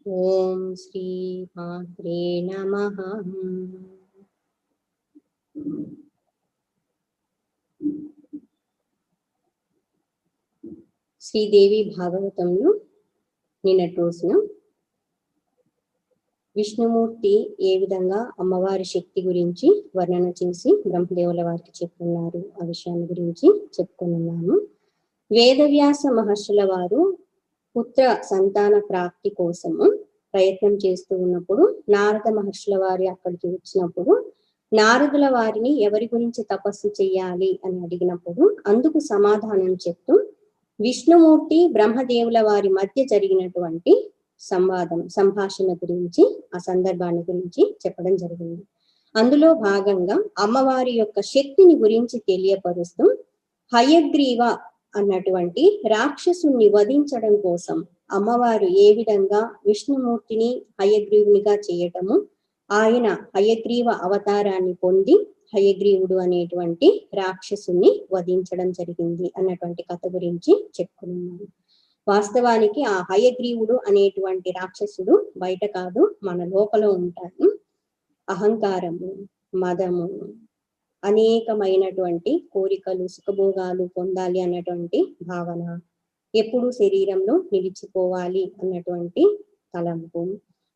ఓం శ్రీ మాత్రే నమః. శ్రీదేవి భాగవతంలో నిన్నటి రోజున విష్ణుమూర్తి ఏ విధంగా అమ్మవారి శక్తి గురించి వర్ణన చేసి బ్రహ్మదేవుల వారికి చెప్తున్నారు ఆ విషయాన్ని గురించి చెప్పుకున్నాము. వేదవ్యాస మహర్షుల వారు పుత్ర సంతాన ప్రాప్తి కోసము ప్రయత్నం చేస్తూ ఉన్నప్పుడు నారద మహర్షుల వారి అక్కడికి వచ్చినప్పుడు నారదుల వారిని ఎవరి గురించి తపస్సు చెయ్యాలి అని అడిగినప్పుడు అందుకు సమాధానం చెప్తూ విష్ణుమూర్తి బ్రహ్మదేవుల వారి మధ్య జరిగినటువంటి సంభాషణ గురించి ఆ సందర్భాన్ని గురించి చెప్పడం జరిగింది. అందులో భాగంగా అమ్మవారి యొక్క శక్తిని గురించి తెలియపరుస్తూ హయగ్రీవ అన్నటువంటి రాక్షసుని వధించడం కోసం అమ్మవారు ఏ విధంగా విష్ణుమూర్తిని హయగ్రీవునిగా చేయటము, ఆయన హయగ్రీవ అవతారాన్ని పొంది హయగ్రీవుడు అనేటువంటి రాక్షసుని వధించడం జరిగింది అన్నటువంటి కథ గురించి చెప్పుకున్నాము. వాస్తవానికి ఆ హయగ్రీవుడు అనేటువంటి రాక్షసుడు బయట కాదు, మన లోపల ఉంటాడు. అహంకారము, మదము, అనేకమైనటువంటి కోరికలు, సుఖభోగాలు పొందాలి అన్నటువంటి భావన, ఎప్పుడు శరీరంలో నిలిచిపోవాలి అన్నటువంటి తలంపు,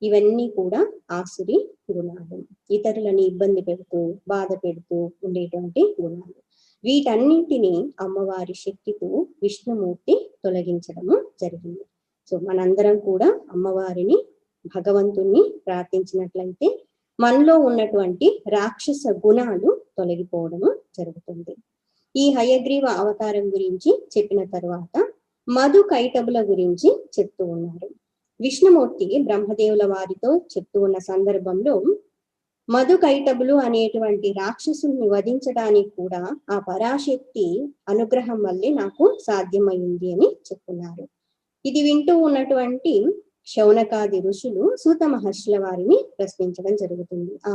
ఇవన్నీ కూడా ఆసురి గుణాలు. ఇతరులని ఇబ్బంది పెడుతూ బాధ పెడుతూ ఉండేటువంటి గుణాలు. వీటన్నింటినీ అమ్మవారి శక్తితో విష్ణుమూర్తి తొలగించడము జరిగింది. సో మనందరం కూడా అమ్మవారిని, భగవంతుణ్ణి ప్రార్థించినట్లయితే మనలో ఉన్నటువంటి రాక్షస గుణాలు తొలగిపోవడము జరుగుతుంది. ఈ హయగ్రీవ అవతారం గురించి చెప్పిన తర్వాత మధు కైటబుల గురించి చెప్తూ ఉన్నారు. విష్ణుమూర్తి బ్రహ్మదేవుల వారితో చెప్తూ ఉన్న సందర్భంలో మధు కైటబులు అనేటువంటి రాక్షసుల్ని వధించడానికి కూడా ఆ పరాశక్తి అనుగ్రహం వల్లే నాకు సాధ్యమైంది అని చెప్తున్నారు. ఇది వింటూ ఉన్నటువంటి శౌనకాది ఋషులు సూత మహర్షుల వారిని ప్రశ్నించడం జరుగుతుంది. ఆ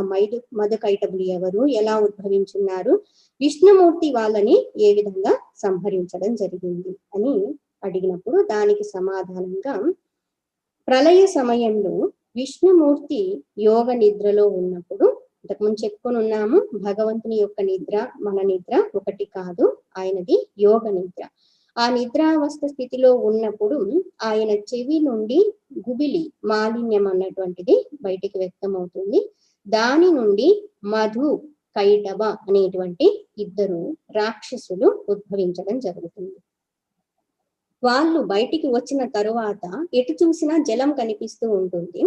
మధు కైటబులు ఎవరు, ఎలా ఉద్భవించున్నారు, విష్ణుమూర్తి వాళ్ళని ఏ విధంగా సంహరించడం జరిగింది అని అడిగినప్పుడు దానికి సమాధానంగా ప్రళయ సమయంలో విష్ణుమూర్తి యోగ నిద్రలో ఉన్నప్పుడు, ఇంతకుముందు చెప్పుకొని ఉన్నాము, భగవంతుని యొక్క నిద్ర మన నిద్ర ఒకటి కాదు, ఆయనది యోగ నిద్ర. ఆ నిద్రావస్థ స్థితిలో ఉన్నప్పుడు ఆయన చెవి నుండి గుబిలి మాలిన్యం అన్నటువంటిది బయటికి వ్యక్తమవుతుంది. దాని నుండి మధు కైటబ అనేటువంటి ఇద్దరు రాక్షసులు ఉద్భవించడం జరుగుతుంది. వాళ్ళు బయటికి వచ్చిన తరువాత ఎటు చూసినా జలం కనిపిస్తూ ఉంటుంది,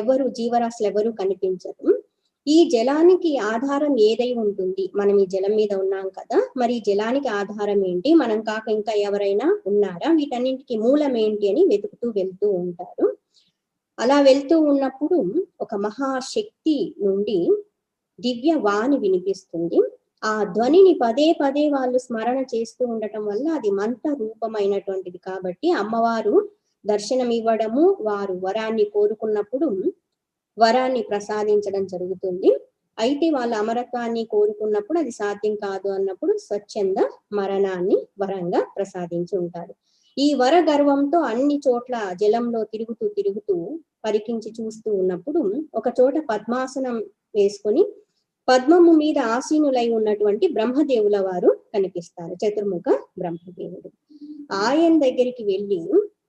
ఎవరు జీవరాశులు ఎవరు కనిపించరు. ఈ జలానికి ఆధారం ఏదై ఉంటుంది, మనం ఈ జలం మీద ఉన్నాం కదా, మరి ఈ జలానికి ఆధారం ఏంటి, మనం కాక ఇంకా ఎవరైనా ఉన్నారా, వీటన్నింటికి మూలం ఏంటి అని వెతుకుతూ వెళ్తూ ఉంటారు. అలా వెళ్తూ ఉన్నప్పుడు ఒక మహాశక్తి నుండి దివ్య వాణి వినిపిస్తుంది. ఆ ధ్వనిని పదే పదే వాళ్ళు స్మరణ చేస్తూ ఉండటం వల్ల అది మంత్ర రూపమైనటువంటిది కాబట్టి అమ్మవారు దర్శనం ఇవ్వడము, వారు వరాన్ని కోరుకున్నప్పుడు వరాన్ని ప్రసాదించడం జరుగుతుంది. అయితే వాళ్ళ అమరత్వాన్ని కోరుకున్నప్పుడు అది సాధ్యం కాదు అన్నప్పుడు స్వచ్ఛంద మరణాన్ని వరంగా ప్రసాదించి ఉంటారు. ఈ వర గర్వంతో అన్ని చోట్ల జలంలో తిరుగుతూ పరికించి చూస్తూ ఉన్నప్పుడు ఒక చోట పద్మాసనం వేసుకొని పద్మము మీద ఆసీనులై ఉన్నటువంటి బ్రహ్మదేవుల వారు కనిపిస్తారు, చతుర్ముఖ బ్రహ్మదేవుడు. ఆయన దగ్గరికి వెళ్ళి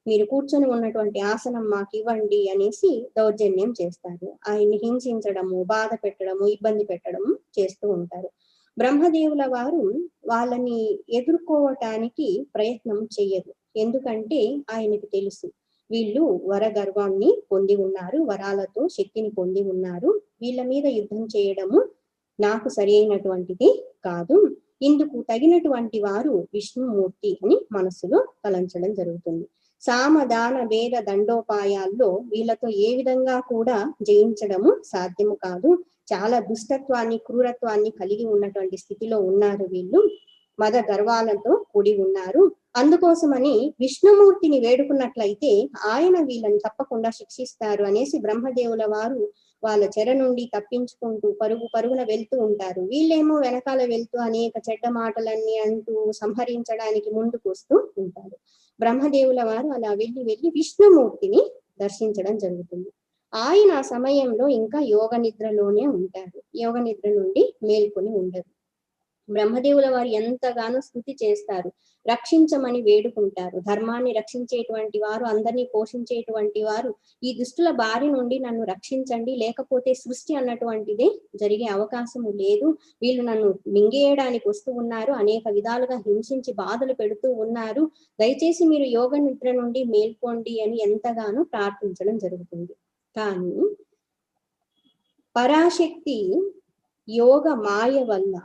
మీరు కూర్చొని ఉన్నటువంటి ఆసనం మాకు ఇవ్వండి అనేసి దౌర్జన్యం చేస్తారు. ఆయన్ని హింసించడము, బాధ పెట్టడము, ఇబ్బంది పెట్టడము చేస్తూ ఉంటారు. బ్రహ్మదేవుల వారు వాళ్ళని ఎదుర్కోవటానికి ప్రయత్నం చెయ్యరు. ఎందుకంటే ఆయనకి తెలుసు వీళ్ళు వర గర్వాన్ని పొంది ఉన్నారు, వరాలతో శక్తిని పొంది ఉన్నారు, వీళ్ళ మీద యుద్ధం చేయడము నాకు సరి అయినటువంటిది కాదు, ఇందుకు తగినటువంటి వారు విష్ణుమూర్తి అని మనసులో తలంచడం జరుగుతుంది. సామదాన భేద దండోపాయాల్లో వీళ్ళతో ఏ విధంగా కూడా జయించడము సాధ్యము కాదు, చాలా దుష్టత్వాన్ని, క్రూరత్వాన్ని కలిగి ఉన్నటువంటి స్థితిలో ఉన్నారు వీళ్ళు, మద గర్వాలతో కూడి ఉన్నారు. అందుకోసమని విష్ణుమూర్తిని వేడుకున్నట్లయితే ఆయన వీళ్ళని తప్పకుండా శిక్షిస్తారు అనేసి బ్రహ్మదేవుల వారు వాళ్ళ చెర నుండి తప్పించుకుంటూ పరుగున వెళ్తూ ఉంటారు. వీళ్ళేమో వెనకాల వెళ్తూ అనేక చెడ్డ మాటలన్నీ అంటూ సంహరించడానికి ముందుకు వస్తూ ఉంటారు. బ్రహ్మదేవుల వారు అలా వెళ్ళి విష్ణుమూర్తిని దర్శించడం జరుగుతుంది. ఆయన ఆ సమయంలో ఇంకా యోగ నిద్రలోనే ఉంటారు. యోగ నిద్ర నుండి మేల్కొని ఉండరు. బ్రహ్మదేవుల వారు ఎంతగానో స్తుతి చేస్తారు, రక్షించమని వేడుకుంటారు. ధర్మాన్ని రక్షించేటువంటి వారు, అందరినీ పోషించేటువంటి వారు, ఈ దుష్టుల బారి నుండి నన్ను రక్షించండి, లేకపోతే సృష్టి అన్నటువంటిదే జరిగే అవకాశము లేదు. వీళ్ళు నన్ను మింగేయడానికి వస్తూ ఉన్నారు, అనేక విధాలుగా హింసించి బాధలు పెడుతూ ఉన్నారు, దయచేసి మీరు యోగ నిద్ర నుండి మేల్కోండి అని ఎంతగానో ప్రార్థించడం జరుగుతుంది. కానీ పరాశక్తి యోగ మాయ వల్ల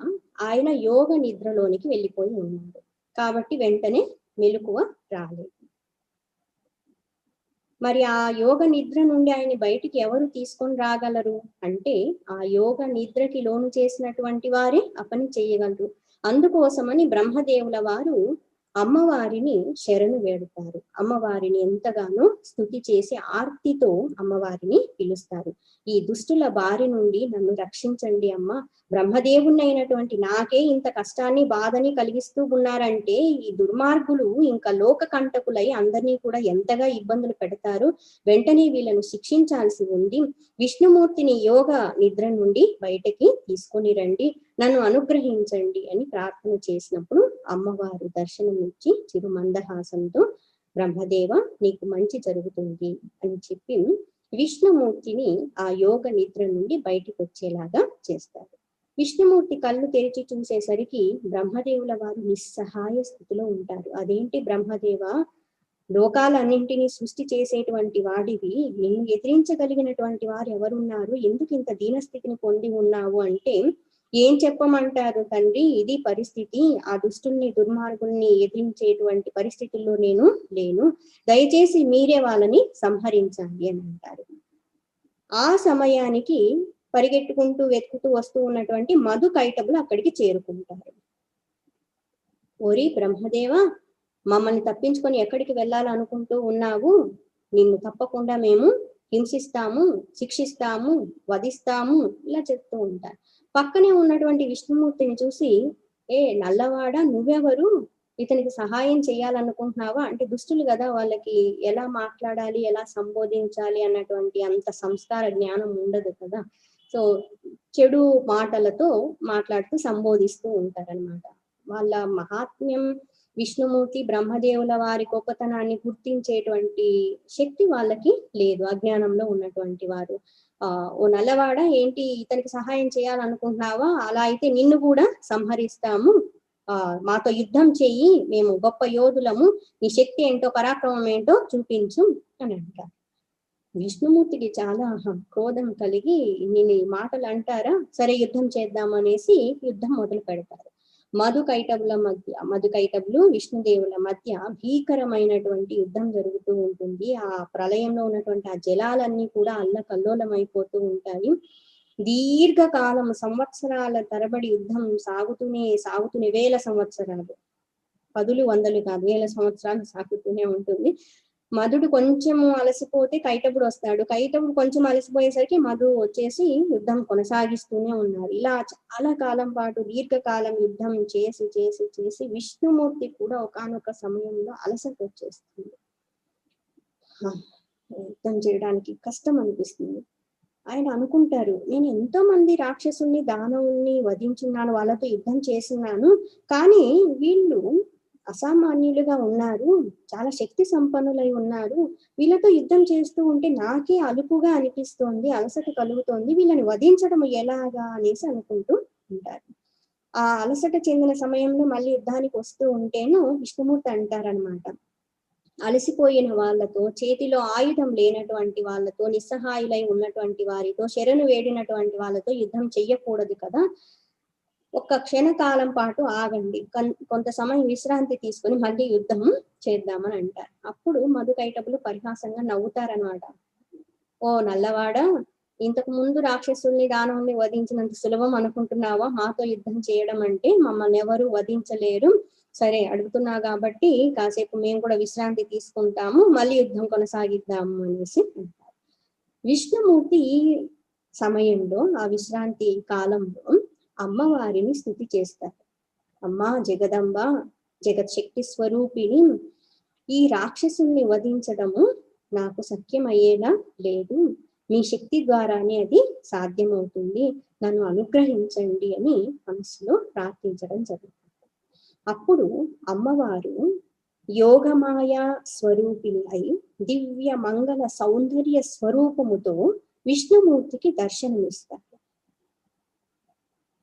ఆయన యోగ నిద్రలోనికి వెళ్ళిపోయి ఉన్నాడు. కాబట్టి వెంటనే మెలకువ రాలేదు. మరి ఆ యోగ నిద్ర నుండి ఆయన బయటికి ఎవరు తీసుకొని రాగలరు అంటే, ఆ యోగ నిద్రకి లోను చేసినటువంటి వారే ఆ పని చేయగలరు. అందుకోసమని బ్రహ్మదేవుల వారు అమ్మవారిని శరణు వేడుతారు. అమ్మవారిని ఎంతగానో స్తుతి చేసి ఆర్తితో అమ్మవారిని పిలుస్తారు. ఈ దుష్టుల బారి నుండి నన్ను రక్షించండి అమ్మ, బ్రహ్మదేవునైనటువంటి నాకే ఇంత కష్టాన్ని బాధని కలిగిస్తూ ఉన్నారంటే ఈ దుర్మార్గులు ఇంకా లోక కంటకులై అందరినీ కూడా ఎంతగా ఇబ్బందులు పెడతారు, వెంటనే వీళ్ళను శిక్షించాల్సి ఉంది. విష్ణుమూర్తిని యోగ నిద్ర నుండి బయటకి తీసుకొని రండి, నన్ను అనుగ్రహించండి అని ప్రార్థన చేసినప్పుడు అమ్మవారు దర్శనం ఇచ్చి చిరు మందహాసంతో బ్రహ్మదేవ నీకు మంచి జరుగుతుంది అని చెప్పి విష్ణుమూర్తిని ఆ యోగ నిద్ర నుండి బయటికి వచ్చేలాగా చేస్తారు. విష్ణుమూర్తి కళ్ళు తెరిచి చూసేసరికి బ్రహ్మదేవుల వారు నిస్సహాయ స్థితిలో ఉంటారు. అదేంటి బ్రహ్మదేవ, లోకాలన్నింటినీ సృష్టి చేసేటువంటి వాడివి, నిన్ను ఎదిరించగలిగినటువంటి వారు ఎవరున్నారు, ఎందుకు ఇంత దీనస్థితిని పొంది ఉన్నావు అంటే, ఏం చెప్పమంటారు తండ్రి, ఇది పరిస్థితి, ఆ దుష్టుల్ని దుర్మార్గుల్ని ఎదిరించేటువంటి పరిస్థితుల్లో నేను లేను, దయచేసి మీరే వాళ్ళని సంహరించాలి అని అంటారు. ఆ సమయానికి పరిగెట్టుకుంటూ వెతుకుతూ వస్తూ ఉన్నటువంటి మధు కైటబులు అక్కడికి చేరుకుంటారు. ఓరి బ్రహ్మదేవ, మమ్మల్ని తప్పించుకొని ఎక్కడికి వెళ్ళాలనుకుంటూ ఉన్నావు, నిన్ను తప్పకుండా మేము హింసిస్తాము, శిక్షిస్తాము, వధిస్తాము ఇలా చెప్తూ ఉంటారు. పక్కనే ఉన్నటువంటి విష్ణుమూర్తిని చూసి, ఏ నల్లవాడ నువ్వెవరు, ఇతనికి సహాయం చేయాలనుకుంటున్నావా అంటే, దుష్టులు కదా, వాళ్ళకి ఎలా మాట్లాడాలి, ఎలా సంబోధించాలి అన్నటువంటి అంత సంస్కార జ్ఞానం ఉండదు కదా. సో చెడు మాటలతో మాట్లాడుతూ సంబోధిస్తూ ఉంటారనమాట. వాళ్ళ మహాత్మ్యం, విష్ణుమూర్తి బ్రహ్మదేవుల వారి గొప్పతనాన్ని గుర్తించేటువంటి శక్తి వాళ్ళకి లేదు, అజ్ఞానంలో ఉన్నటువంటి వారు. ఓ నల్లవాడ, ఏంటి ఇతనికి సహాయం చేయాలనుకుంటున్నావా, అలా అయితే నిన్ను కూడా సంహరిస్తాము, మాతో యుద్ధం చెయ్యి, మేము గొప్ప యోధులము, నీ శక్తి ఏంటో పరాక్రమం ఏంటో చూపించు అని అంటారు. విష్ణుమూర్తికి చాలా క్రోధం కలిగి, నేను ఈ మాటలు అంటారా, సరే యుద్ధం చేద్దాం అనేసి యుద్ధం మొదలు పెడతారు. మధు కైటబులు విష్ణుదేవుల మధ్య భీకరమైనటువంటి యుద్ధం జరుగుతూ ఉంటుంది. ఆ ప్రళయంలో ఉన్నటువంటి ఆ జలాలన్నీ కూడా అల్లకల్లోలం అయిపోతూ ఉంటాయి. దీర్ఘకాలం, సంవత్సరాల తరబడి యుద్ధం సాగుతూనే వేల సంవత్సరాలు, పదులు వందలు కాదు, వేల సంవత్సరాలు సాగుతూనే ఉంటుంది. మధుడు కొంచెము అలసిపోతే కైటబుడు వస్తాడు, కైటబుడు కొంచెం అలసిపోయేసరికి మధు వచ్చేసి యుద్ధం కొనసాగిస్తూనే ఉన్నారు. ఇలా చాలా కాలం పాటు దీర్ఘకాలం యుద్ధం చేసి చేసి చేసి విష్ణుమూర్తి కూడా ఒకానొక సమయంలో అలసట వచ్చేస్తుంది. యుద్ధం చేయడానికి కష్టం అనిపిస్తుంది. ఆయన అనుకుంటారు, నేను ఎంతో మంది రాక్షసుల్ని దానవుల్ని వధించున్నాను, వాళ్ళతో యుద్ధం చేస్తున్నాను, కానీ వీళ్ళు అసామాన్యులుగా ఉన్నారు, చాలా శక్తి సంపన్నులై ఉన్నారు, వీళ్ళతో యుద్ధం చేస్తూ ఉంటే నాకే అలుపుగా అనిపిస్తోంది, అలసట కలుగుతోంది, వీళ్ళని వధించడం ఎలాగా అనేసి అనుకుంటూ ఉంటారు. ఆ అలసట చెందిన సమయంలో మళ్ళీ యుద్ధానికి వస్తూ ఉంటేను విష్ణుమూర్తి అంటారనమాట, అలసిపోయిన వాళ్ళతో, చేతిలో ఆయుధం లేనటువంటి వాళ్ళతో, నిస్సహాయులై ఉన్నటువంటి వారితో, శరణు వేడినటువంటి వాళ్ళతో యుద్ధం చెయ్యకూడదు కదా, ఒక్క క్షణకాలం పాటు ఆగండి, కొంత సమయం విశ్రాంతి తీసుకొని మళ్ళీ యుద్ధం చేద్దామని అంటారు. అప్పుడు మధు కైటబులు పరిహాసంగా నవ్వుతారనమాట. ఓ నల్లవాడ, ఇంతకు ముందు రాక్షసుల్ని దానవుల్ని వధించినంత సులభం అనుకుంటున్నావా మాతో యుద్ధం చేయడం అంటే, మమ్మల్ని ఎవరు వధించలేరు, సరే అడుగుతున్నావు కాబట్టి కాసేపు మేము కూడా విశ్రాంతి తీసుకుంటాము, మళ్ళీ యుద్ధం కొనసాగిద్దాము అనేసి అంటారు. విష్ణుమూర్తి ఈ సమయంలో, ఆ విశ్రాంతి కాలంలో అమ్మవారిని స్తుతి చేస్తారు. అమ్మా జగదంబ, జగత్ శక్తి స్వరూపిణి, ఈ రాక్షసుల్ని వధించడము నాకు సఖ్యం అయ్యేలా లేదు, మీ శక్తి ద్వారానే అది సాధ్యమవుతుంది, నన్ను అనుగ్రహించండి అని మనసులో ప్రార్థించడం జరుగుతుంది. అప్పుడు అమ్మవారు యోగమాయ స్వరూపిణి అయి దివ్య మంగళ సౌందర్య స్వరూపముతో విష్ణుమూర్తికి దర్శనమిస్తారు.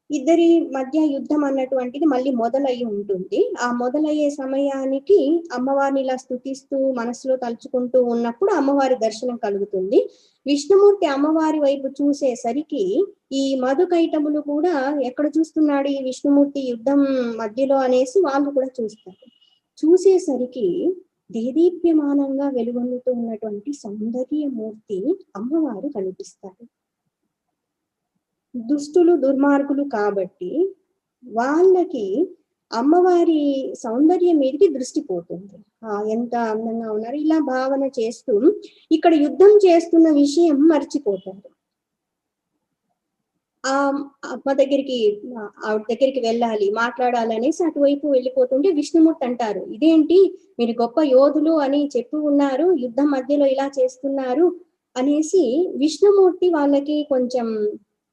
ఇద్దరి మధ్య యుద్ధం అన్నటువంటిది మళ్ళీ మొదలయ్యి ఉంటుంది. ఆ మొదలయ్యే సమయానికి అమ్మవారిని ఇలా స్తుతిస్తూ మనసులో తలుచుకుంటూ ఉన్నప్పుడు అమ్మవారి దర్శనం కలుగుతుంది. విష్ణుమూర్తి అమ్మవారి వైపు చూసేసరికి ఈ మధుకైటములు కూడా ఎక్కడ చూస్తున్నాడు ఈ విష్ణుమూర్తి యుద్ధం మధ్యలో అనేసి వాళ్ళు కూడా చూస్తారు. చూసేసరికి దేదీప్యమానంగా వెలుగొందుతూ ఉన్నటువంటి సౌందర్యమూర్తి అమ్మవారు కనిపిస్తారు. దుష్టులు దుర్మార్గులు కాబట్టి వాళ్ళకి అమ్మవారి సౌందర్యం మీదకి దృష్టి పోతుంది. ఎంత అందంగా ఉన్నారు ఇలా భావన చేస్తూ ఇక్కడ యుద్ధం చేస్తున్న విషయం మర్చిపోతారు. అమ్మ దగ్గరికి ఆవిడ దగ్గరికి వెళ్ళాలి, మాట్లాడాలనేసి అటువైపు వెళ్ళిపోతుంటే విష్ణుమూర్తి అంటారు, ఇదేంటి మీరు గొప్ప యోధులు అని చెప్పి ఉన్నారు, యుద్ధం మధ్యలో ఇలా చేస్తున్నారు అనేసి విష్ణుమూర్తి వాళ్ళకి కొంచెం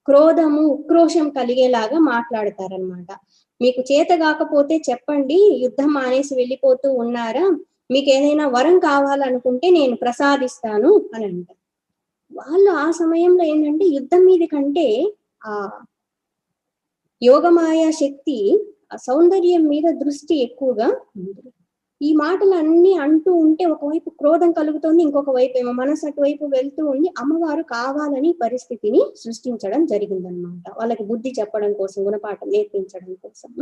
క్రోధము ఉక్రోషం కలిగేలాగా మాట్లాడతారనమాట. మీకు చేత కాకపోతే చెప్పండి, యుద్ధం మానేసి వెళ్ళిపోతూ ఉన్నారా, మీకు ఏదైనా వరం కావాలనుకుంటే నేను ప్రసాదిస్తాను అని అంటారు. వాళ్ళు ఆ సమయంలో ఏంటంటే యుద్ధం మీద కంటే ఆ యోగమాయ శక్తి ఆ సౌందర్యం మీద దృష్టి ఎక్కువగా ఉంది. ఈ మాటలన్నీ అంటూ ఉంటే ఒకవైపు క్రోధం కలుగుతుంది, ఇంకొక వైపు ఏమో మనసు అటువైపు వెళ్తూ ఉంది. అమ్మవారు కావాలని పరిస్థితిని సృష్టించడం జరిగిందనమాట. వాళ్ళకి బుద్ధి చెప్పడం కోసం, గుణపాఠం నేర్పించడం కోసం,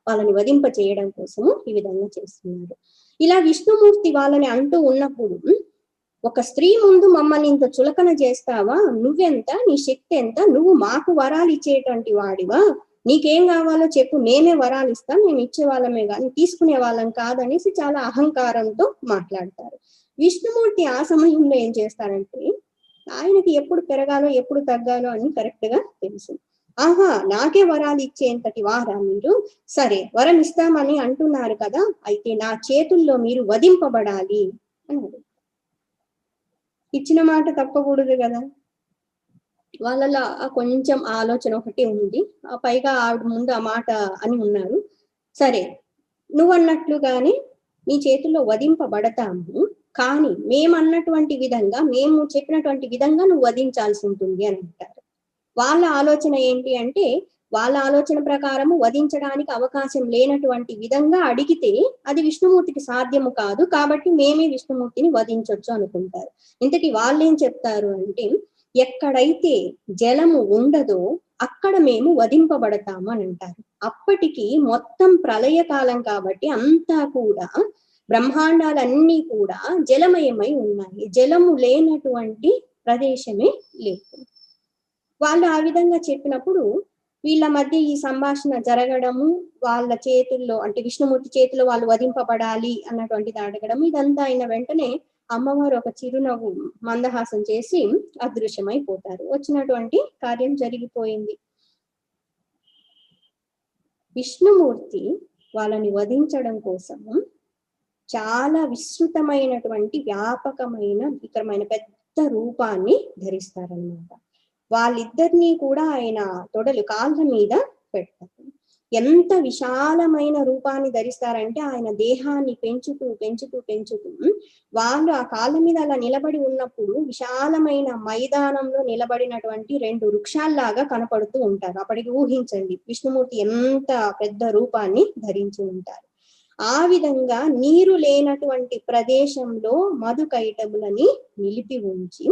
వాళ్ళని వధింప చేయడం కోసము ఈ విధంగా చేస్తున్నారు. ఇలా విష్ణుమూర్తి వాళ్ళని అంటూ ఉన్నప్పుడు ఒక స్త్రీ ముందు మమ్మల్ని ఇంత చులకన చేస్తావా, నువ్వెంత, నీ శక్తి ఎంత, నువ్వు మాకు వరాలు ఇచ్చేటువంటి వాడివా, నీకేం కావాలో చెప్పు, మేమే వరాలు ఇస్తాం, మేము ఇచ్చే వాళ్ళమే కానీ తీసుకునే వాళ్ళం కాదనేసి చాలా అహంకారంతో మాట్లాడతారు. విష్ణుమూర్తి ఆ సమయంలో ఏం చేస్తారంటే ఆయనకి ఎప్పుడు పెరగాలో ఎప్పుడు తగ్గాలో అని కరెక్ట్ గా తెలుసు. ఆహా, నాకే వరాలు ఇచ్చేంతటి వారా మీరు, సరే వరం ఇస్తామని అంటున్నారు కదా, అయితే నా చేతుల్లో మీరు వధింపబడాలి అన్నాడు. ఇచ్చిన మాట తప్పకూడదు కదా. వాళ్ళలో కొంచెం ఆలోచన ఒకటి ఉంది, పైగా ఆవిడ ముందు ఆ మాట అని ఉన్నారు. సరే నువ్వు అన్నట్లుగానే నీ చేతుల్లో వధింపబడతాము, కానీ మేమన్నటువంటి విధంగా, మేము చెప్పినటువంటి విధంగా నువ్వు వధించాల్సి ఉంటుంది అని అంటారు. వాళ్ళ ఆలోచన ఏంటి అంటే వాళ్ళ ఆలోచన ప్రకారము వధించడానికి అవకాశం లేనటువంటి విధంగా అడిగితే అది విష్ణుమూర్తికి సాధ్యము కాదు, కాబట్టి మేమే విష్ణుమూర్తిని వధించవచ్చు అనుకుంటారు. ఇంతకీ వాళ్ళేం చెప్తారు అంటే ఎక్కడైతే జలము ఉండదో అక్కడ మేము వధింపబడతాము అని అంటారు. అప్పటికి మొత్తం ప్రళయకాలం కాబట్టి అంతా కూడా బ్రహ్మాండాలన్నీ కూడా జలమయమై ఉన్నాయి, జలము లేనటువంటి ప్రదేశమే లేదు. వాళ్ళు ఆ విధంగా చెప్పినప్పుడు వీళ్ళ మధ్య ఈ సంభాషణ జరగడము, వాళ్ళ చేతుల్లో అంటే విష్ణుమూర్తి చేతిలో వాళ్ళు వధింపబడాలి అన్నటువంటిది అడగడం, ఇదంతా అయిన వెంటనే అమ్మవారు ఒక చిరునవ్వు మందహాసం చేసి అదృశ్యమైపోతారు. వచ్చినటువంటి కార్యం జరిగిపోయింది. విష్ణుమూర్తి వాళ్ళని వధించడం కోసము చాలా విస్తృతమైనటువంటి వ్యాపకమైన వికరమైన పెద్ద రూపాన్ని ధరిస్తారనమాట. వాళ్ళిద్దరినీ కూడా ఆయన తొడలు కాళ్ళ మీద పెడతారు. ఎంత విశాలమైన రూపాన్ని ధరిస్తారంటే ఆయన దేహాన్ని పెంచుతూ పెంచుతూ పెంచుతూ వాళ్ళు ఆ కాళ్ళ మీద అలా నిలబడి ఉన్నప్పుడు విశాలమైన మైదానంలో నిలబడినటువంటి 2 వృక్షాల్లాగా కనపడుతూ ఉంటారు. అప్పటికి ఊహించండి విష్ణుమూర్తి ఎంత పెద్ద రూపాన్ని ధరించి ఉంటారు. ఆ విధంగా నీరు లేనటువంటి ప్రదేశంలో మధుకైటములని నిలిపి ఉంచి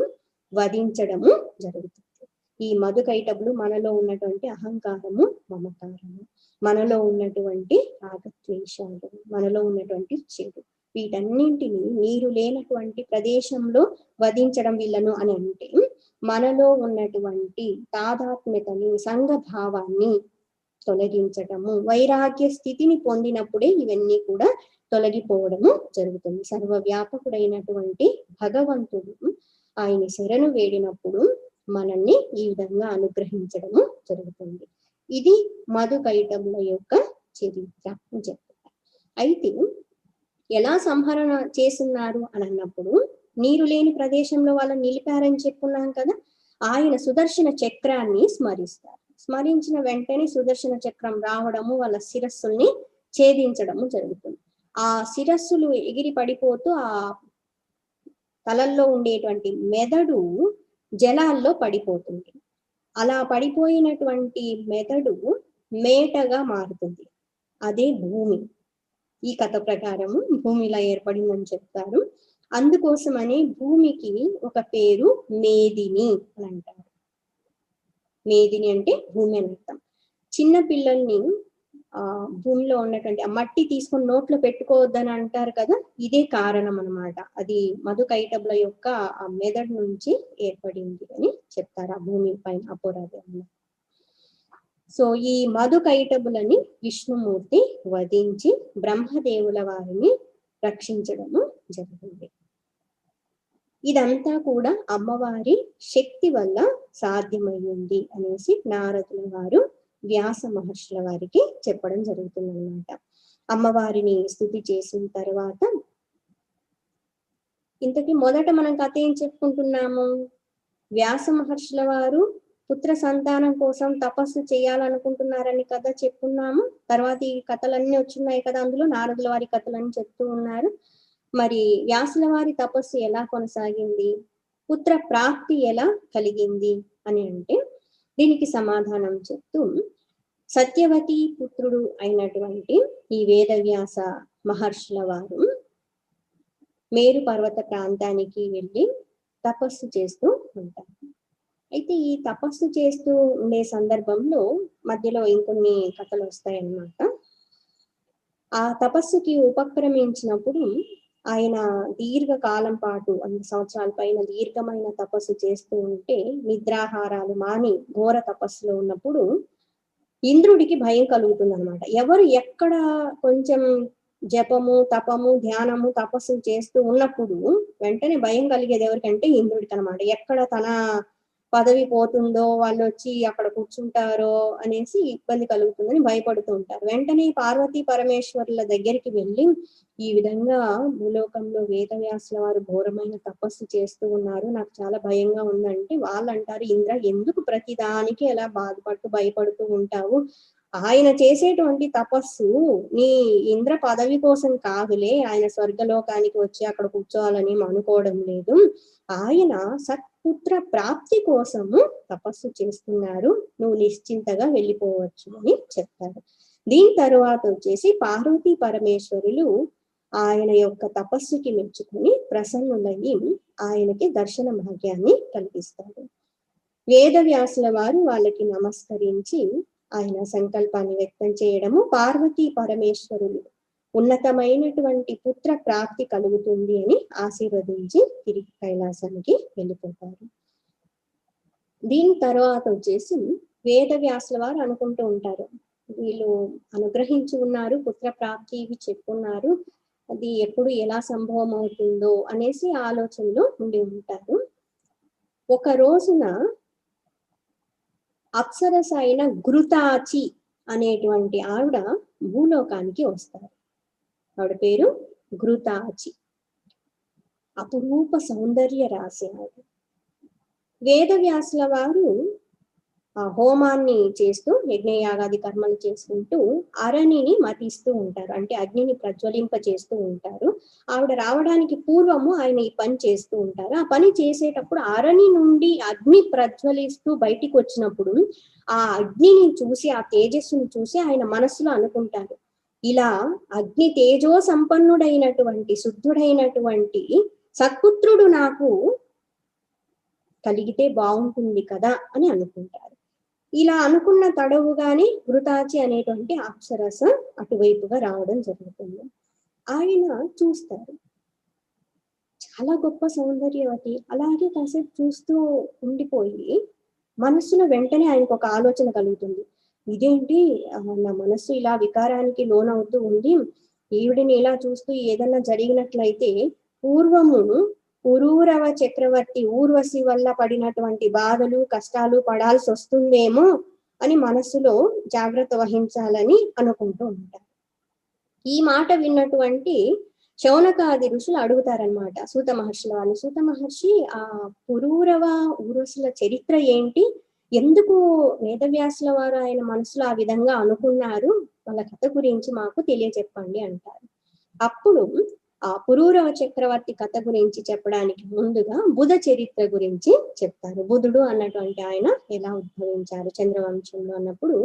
వధించడము జరుగుతుంది. ఈ మధుకైటములు మనలో ఉన్నటువంటి అహంకారము, మమకారము, మనలో ఉన్నటువంటి రాగద్వేషాలు, మనలో ఉన్నటువంటి చెడు, వీటన్నింటినీ నీరు లేనటువంటి ప్రదేశంలో వధించడం వీళ్ళను అని అంటే మనలో ఉన్నటువంటి తాదాత్మ్యతని, సంఘభావాన్ని తొలగించటము, వైరాగ్య స్థితిని పొందినప్పుడే ఇవన్నీ కూడా తొలగిపోవడము జరుగుతుంది. సర్వవ్యాపకుడైనటువంటి భగవంతుడు ఆయన శరణు వేడినప్పుడు మనల్ని ఈ విధంగా అనుగ్రహించడము జరుగుతుంది. ఇది మధుకైటముల యొక్క చరిత్ర అని చెప్తారు. అయితే ఎలా సంహరణ చేస్తున్నారు అని అన్నప్పుడు నీరు లేని ప్రదేశంలో వాళ్ళని నిలిపారని చెప్పున్నాం కదా. ఆయన సుదర్శన చక్రాన్ని స్మరిస్తారు. స్మరించిన వెంటనే సుదర్శన చక్రం రావడము, వాళ్ళ శిరస్సుల్ని ఛేదించడము జరుగుతుంది. ఆ శిరస్సులు ఎగిరి పడిపోతూ ఆ తలల్లో ఉండేటువంటి మెదడు జలాల్లో పడిపోతుంది. అలా పడిపోయినటువంటి మెదడు మేటగా మారుతుంది. అదే భూమి. ఈ కథ ప్రకారము భూమి ఇలా ఏర్పడిందని చెప్తారు. అందుకోసమని భూమికి ఒక పేరు మేదిని అని అంటారు. మేదిని అంటే భూమి అని అర్థం. చిన్న పిల్లల్ని భూమిలో ఉన్నటువంటి ఆ మట్టి తీసుకొని నోట్లో పెట్టుకోవద్దని అంటారు కదా, ఇదే కారణం అన్నమాట. అది మధుకైటబుల యొక్క ఆ మెదడు నుంచి ఏర్పడింది అని చెప్తారు ఆ భూమి పైన అపోరాదంలో. సో ఈ మధుకైటబులని విష్ణుమూర్తి వధించి బ్రహ్మదేవుల వారిని రక్షించడము జరిగింది. ఇదంతా కూడా అమ్మవారి శక్తి వల్ల సాధ్యమయ్యింది అనేసి నారదుల వారు వ్యాస మహర్షుల వారికి చెప్పడం జరుగుతుంది అన్నమాట. అమ్మవారిని స్తుతి చేసిన తర్వాత ఇంతకీ మొదట మనం కథ ఏం చెప్పుకుంటున్నాము? వ్యాస మహర్షుల వారు పుత్ర సంతానం కోసం తపస్సు చేయాలనుకుంటున్నారని కదా చెప్పుకున్నాము. తర్వాత ఈ కథలన్నీ వచ్చున్నాయి కదా, అందులో నారదుల వారి కథలన్నీ చెప్తూ ఉన్నారు. మరి వ్యాసుల వారి తపస్సు ఎలా కొనసాగింది, పుత్ర ప్రాప్తి ఎలా కలిగింది అని అంటే దీనికి సమాధానం చెప్తూ సత్యవతి పుత్రుడు అయినటువంటి ఈ వేదవ్యాస మహర్షుల వారు మేరు పర్వత ప్రాంతానికి వెళ్ళి తపస్సు చేస్తూ ఉంటారు. అయితే ఈ తపస్సు చేస్తూ ఉండే సందర్భంలో మధ్యలో ఇంకొన్ని కథలు వస్తాయన్నమాట. ఆ తపస్సుకి ఉపక్రమించినప్పుడు ఆయన దీర్ఘకాలం పాటు 100 సంవత్సరాల పైన దీర్ఘమైన తపస్సు చేస్తూ ఉంటే, నిద్రాహారాలు మాని ఘోర తపస్సులో ఉన్నప్పుడు ఇంద్రుడికి భయం కలుగుతుంది అనమాట. ఎవరు ఎక్కడ కొంచెం జపము, తపము, ధ్యానము, తపస్సు చేస్తూ ఉన్నప్పుడు వెంటనే భయం కలిగేది ఎవరికంటే ఇంద్రుడికి అనమాట. ఎక్కడ తన పదవి పోతుందో, వాళ్ళు వచ్చి అక్కడ కూర్చుంటారో అనేసి ఇబ్బంది కలుగుతుందని భయపడుతూ ఉంటారు. వెంటనే పార్వతీ పరమేశ్వరుల దగ్గరికి వెళ్ళి ఈ విధంగా భూలోకంలో వేదవ్యాసుల వారు ఘోరమైన తపస్సు చేస్తూ ఉన్నారు, నాకు చాలా భయంగా ఉందంటే వాళ్ళు అంటారు, ఇంద్ర ఎందుకు ప్రతిదానికి ఎలా బాధపడుతూ భయపడుతూ ఉంటావు? ఆయన చేసేటువంటి తపస్సు నీ ఇంద్ర పదవి కోసం కాదులే, ఆయన స్వర్గలోకానికి వచ్చి అక్కడ కూర్చోవాలని అనుకోవడం లేదు, ఆయన సత్పుత్ర ప్రాప్తి కోసము తపస్సు చేస్తున్నారు, నువ్వు నిశ్చింతగా వెళ్ళిపోవచ్చు అని చెప్తారు. దీని తరువాత వచ్చేసి పార్వతీ పరమేశ్వరులు ఆయన యొక్క తపస్సుకి మెచ్చుకుని ప్రసన్నులయ్యి ఆయనకి దర్శన భాగ్యాన్ని కల్పిస్తారు. వేదవ్యాసుల వారు వాళ్ళకి నమస్కరించి ఆయన సంకల్పాన్ని వ్యక్తం చేయడము, పార్వతీ పరమేశ్వరులు ఉన్నతమైనటువంటి పుత్ర ప్రాప్తి కలుగుతుంది అని ఆశీర్వదించి తిరిగి కైలాసానికి వెళ్ళిపోతారు. దీని తర్వాత వచ్చేసి వేదవ్యాసుల వారు అనుకుంటూ ఉంటారు, వీళ్ళు అనుగ్రహించి ఉన్నారు, పుత్ర ప్రాప్తి ఇవి చెప్పున్నారు, అది ఎప్పుడు ఎలా సంభవం అవుతుందో అనేసి ఆలోచనలో ఉండి ఉంటారు. ఒక రోజున అప్సరస అయిన ఘృతాచి అనేటువంటి ఆవిడ భూలోకానికి వస్తారు. ఆవిడ పేరు ఘృతాచి. అపురూప సౌందర్య రాశి ఆవిడ. వేదవ్యాసుల వారు ఆ హోమాన్ని చేస్తూ యజ్ఞయాగాది కర్మలు చేసుకుంటూ అరణిని మతిస్తూ ఉంటారు, అంటే అగ్నిని ప్రజ్వలింప చేస్తూ ఉంటారు. ఆవిడ రావడానికి పూర్వము ఆయన ఈ పని చేస్తూ ఉంటారు. ఆ పని చేసేటప్పుడు అరణి నుండి అగ్ని ప్రజ్వలిస్తూ బయటికి వచ్చినప్పుడు ఆ అగ్నిని చూసి, ఆ తేజస్సును చూసి ఆయన మనస్సులో అనుకుంటారు, ఇలా అగ్ని తేజో సంపన్నుడైనటువంటి శుద్ధుడైనటువంటి సత్పుత్రుడు నాకు కలిగితే బాగుంటుంది కదా అని అనుకుంటారు. ఇలా అనుకున్న తడవుగానే ఘృతాచి అనేటువంటి అప్సరస అటువైపుగా రావడం జరుగుతుంది. ఆయన చూస్తారు, చాలా గొప్ప సౌందర్యవతి. అలాగే కాసేపు చూస్తూ ఉండిపోయి మనస్సులో వెంటనే ఆయనకు ఒక ఆలోచన కలుగుతుంది, ఇదేంటి నా మనస్సు ఇలా వికారానికి లోనవుతూ ఉంది, ఈవిడిని ఇలా చూస్తూ ఏదన్నా జరిగినట్లయితే పూర్వము పురూరవ చక్రవర్తి ఊర్వశి వల్ల పడినటువంటి బాధలు కష్టాలు పడాల్సి వస్తుందేమో అని మనస్సులో జాగ్రత్త వహించాలని అనుకుంటూ ఉంటారు. ఈ మాట విన్నటువంటి శౌనకాది ఋషులు అడుగుతారనమాట సూత మహర్షుల వారిని. సూత మహర్షి ఆ పురూరవ ఊర్వశుల చరిత్ర ఏంటి, ఎందుకు వేదవ్యాసుల వారు ఆయన మనసులో ఆ విధంగా అనుకున్నారు, వాళ్ళ కథ గురించి మాకు తెలియజెప్పండి అంటారు. అప్పుడు ఆ పురూరవ చక్రవర్తి కథ గురించి చెప్పడానికి ముందుగా బుధ చరిత్ర గురించి చెప్తారు. బుధుడు అన్నటువంటి ఆయన ఎలా ఉద్భవించారు చంద్రవంశంలో అన్నప్పుడు,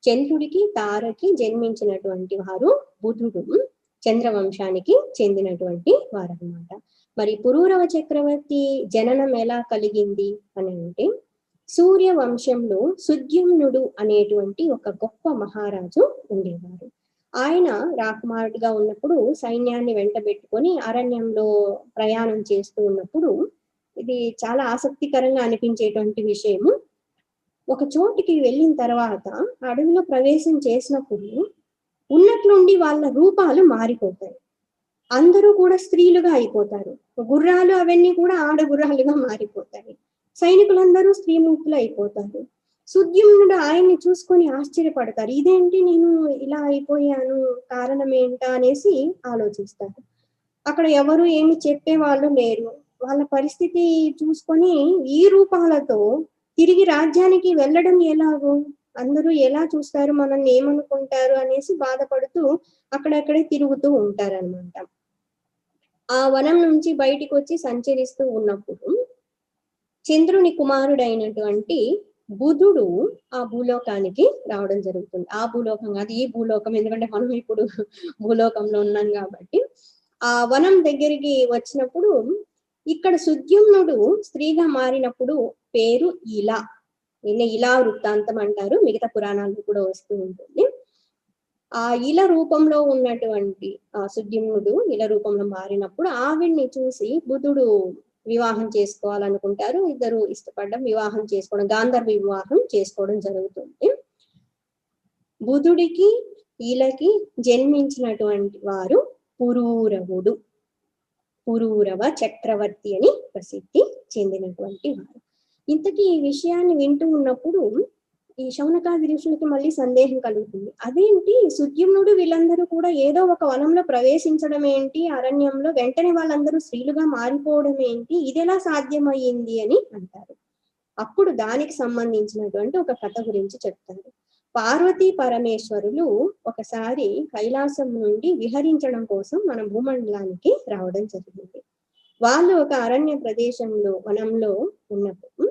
చంద్రుడికి తారకి జన్మించినటువంటి వారు బుధుడు, చంద్రవంశానికి చెందినటువంటి వారు అన్నమాట. మరి పురూరవ చక్రవర్తి జననం ఎలా కలిగింది అని అంటే, సూర్య వంశంలో సుద్యుమ్నుడు అనేటువంటి ఒక గొప్ప మహారాజు ఉండేవారు. ఆయన రాకుమారుడిగా ఉన్నప్పుడు సైన్యాన్ని వెంటబెట్టుకొని అరణ్యంలో ప్రయాణం చేస్తూ ఉన్నప్పుడు, ఇది చాలా ఆసక్తికరంగా అనిపించేటువంటి విషయము. ఒక చోటికి వెళ్ళిన తర్వాత అడవిలో ప్రవేశం చేసినప్పుడు ఉన్నట్లుండి వాళ్ళ రూపాలు మారిపోతాయి. అందరూ కూడా స్త్రీలుగా అయిపోతారు. గుర్రాలు అవన్నీ కూడా ఆడగుర్రాలుగా మారిపోతాయి. సైనికులందరూ స్త్రీమూర్తులు అయిపోతారు. సుద్యుమ్నుడు ఆయన్ని చూసుకొని ఆశ్చర్యపడతారు. ఇదేంటి నేను ఇలా అయిపోయాను, కారణం ఏంటా అనేసి ఆలోచిస్తారు. అక్కడ ఎవరు ఏమి చెప్పేవాళ్ళు లేరు. వాళ్ళ పరిస్థితి చూసుకొని ఈ రూపాలతో తిరిగి రాజ్యానికి వెళ్ళడం ఎలాగో, అందరూ ఎలా చూస్తారు, మనల్ని ఏమనుకుంటారు అనేసి బాధపడుతూ అక్కడక్కడే తిరుగుతూ ఉంటారనమాట. ఆ వనం నుంచి బయటికి వచ్చి సంచరిస్తూ ఉన్నప్పుడు చంద్రుని కుమారుడైనటువంటి బుధుడు ఆ భూలోకానికి రావడం జరుగుతుంది. ఆ భూలోకం కాదు, ఈ భూలోకం, ఎందుకంటే మనం ఇప్పుడు భూలోకంలో ఉన్నాం కాబట్టి. ఆ వనం దగ్గరికి వచ్చినప్పుడు ఇక్కడ సుద్యుమ్నుడు స్త్రీగా మారినప్పుడు పేరు ఇలా, ఈయన ఇలా వృత్తాంతం అంటారు, మిగతా పురాణాలు కూడా వస్తూ ఉంటుంది. ఆ ఇల రూపంలో ఉన్నటువంటి ఆ సుద్యుమ్నుడు ఇల రూపంలో మారినప్పుడు ఆవిడ్ని చూసి బుధుడు వివాహం చేసుకోవాలనుకుంటారు. ఇద్దరు ఇష్టపడడం, వివాహం చేసుకోవడం, గాంధర్వ వివాహం చేసుకోవడం జరుగుతుంది. బుధుడికి ఈలకి జన్మించినటువంటి వారు పురూరవుడు, పురూరవ చక్రవర్తి అని ప్రసిద్ధి చెందినటువంటి వారు. ఇంతకీ ఈ విషయాన్ని వింటూ ఉన్నప్పుడు ఈ శౌనకాది ఋషులకి మళ్ళీ సందేహం కలుగుతుంది. అదేంటి సుద్యుమ్నుడు వీళ్ళందరూ కూడా ఏదో ఒక వనంలో ప్రవేశించడం ఏంటి, అరణ్యంలో వెంటనే వాళ్ళందరూ స్త్రీలుగా మారిపోవడం ఏంటి, ఇది ఎలా సాధ్యమయ్యింది అని అంటారు. అప్పుడు దానికి సంబంధించినటువంటి ఒక కథ గురించి చెప్తారు. పార్వతీ పరమేశ్వరులు ఒకసారి కైలాసం నుండి విహరించడం కోసం మన భూమండలానికి రావడం జరిగింది. వాళ్ళు ఒక అరణ్య ప్రదేశంలో వనంలో ఉన్నప్పుడు,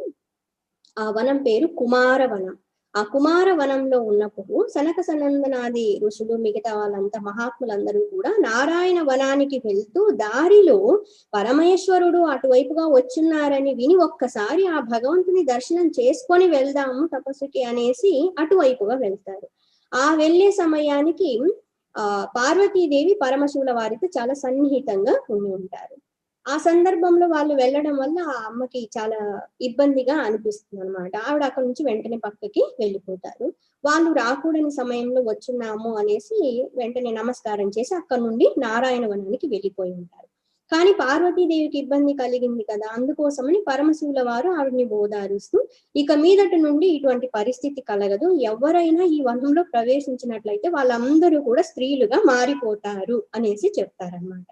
ఆ వనం పేరు కుమారవనం. ఆ కుమారవనంలో ఉన్నప్పుడు సనక సనందనాది ఋషులు, మిగతా వాళ్ళంతా మహాత్ములందరూ కూడా నారాయణ వనానికి వెళ్తూ దారిలో పరమేశ్వరుడు అటువైపుగా వచ్చున్నారని విని ఒక్కసారి ఆ భగవంతుని దర్శనం చేసుకొని వెళ్దాము తపస్సుకి అనేసి అటువైపుగా వెళ్తారు. ఆ వెళ్ళే సమయానికి పార్వతీదేవి పరమశివుల వారితో చాలా సన్నిహితంగా ఉండి ఉంటారు. ఆ సందర్భంలో వాళ్ళు వెళ్ళడం వల్ల ఆ అమ్మకి చాలా ఇబ్బందిగా అనిపిస్తుంది అనమాట. ఆవిడ అక్కడి నుంచి వెంటనే పక్కకి వెళ్ళిపోతారు. వాళ్ళు రాకూడని సమయంలో వచ్చున్నాము అనేసి వెంటనే నమస్కారం చేసి అక్కడి నుండి నారాయణ వనానికి వెళ్ళిపోయి ఉంటారు. కానీ పార్వతీదేవికి ఇబ్బంది కలిగింది కదా, అందుకోసమని పరమశివుల వారు ఆవిడని బోధారుస్తూ ఇక మీదటి నుండి ఇటువంటి పరిస్థితి కలగదు, ఎవరైనా ఈ వనంలో ప్రవేశించినట్లయితే వాళ్ళందరూ కూడా స్త్రీలుగా మారిపోతారు అనేసి చెప్తారనమాట.